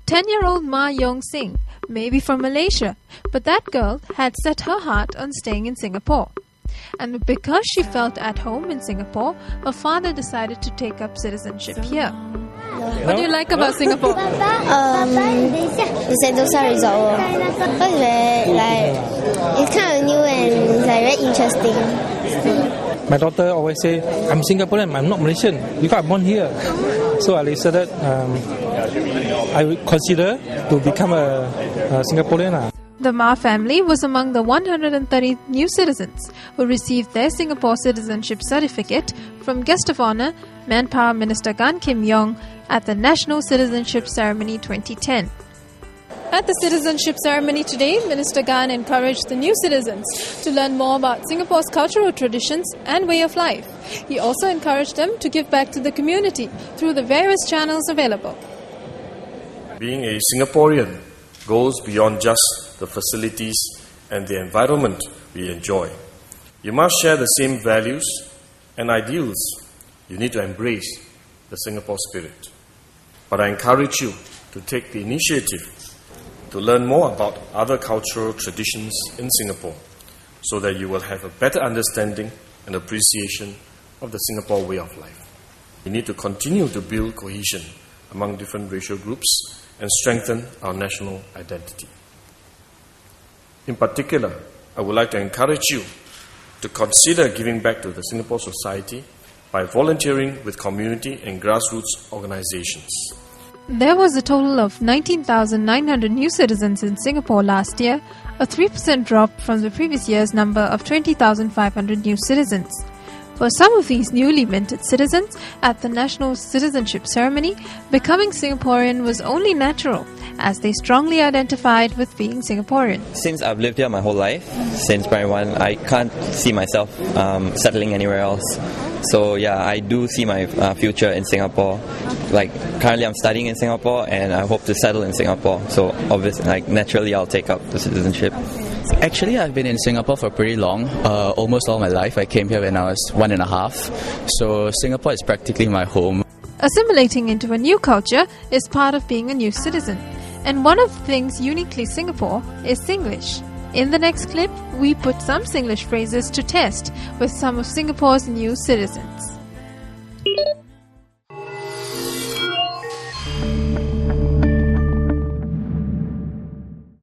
10-year-old Mar Yong Xin may be from Malaysia, but that girl had set her heart on staying in Singapore. And because she felt at home in Singapore, her father decided to take up citizenship here. What do you like about Singapore? The Sentosa Resort. It's kind of new and it's very interesting. My daughter always say, I'm Singaporean, I'm not Malaysian, because I'm born here. So I decided I would consider to become a Singaporean. The Ma family was among the 130 new citizens who received their Singapore citizenship certificate from Guest of Honour Manpower Minister Gan Kim Yong at the National Citizenship Ceremony 2010. At the citizenship ceremony today, Minister Gan encouraged the new citizens to learn more about Singapore's cultural traditions and way of life. He also encouraged them to give back to the community through the various channels available. Being a Singaporean goes beyond just the facilities and the environment we enjoy. You must share the same values and ideals. You need to embrace the Singapore spirit. But I encourage you to take the initiative to learn more about other cultural traditions in Singapore so that you will have a better understanding and appreciation of the Singapore way of life. We need to continue to build cohesion among different racial groups and strengthen our national identity. In particular, I would like to encourage you to consider giving back to the Singapore society by volunteering with community and grassroots organizations. There was a total of 19,900 new citizens in Singapore last year, a 3% drop from the previous year's number of 20,500 new citizens. For some of these newly minted citizens at the National Citizenship Ceremony, becoming Singaporean was only natural, as they strongly identified with being Singaporean. Since I've lived here my whole life, since primary one, I can't see myself settling anywhere else. So yeah, I do see my future in Singapore. Like currently I'm studying in Singapore and I hope to settle in Singapore. So obviously, naturally I'll take up the citizenship. Actually, I've been in Singapore for pretty long, almost all my life. I came here when I was 1.5. So Singapore is practically my home. Assimilating into a new culture is part of being a new citizen. And one of the things uniquely Singapore is Singlish. In the next clip, we put some Singlish phrases to test with some of Singapore's new citizens.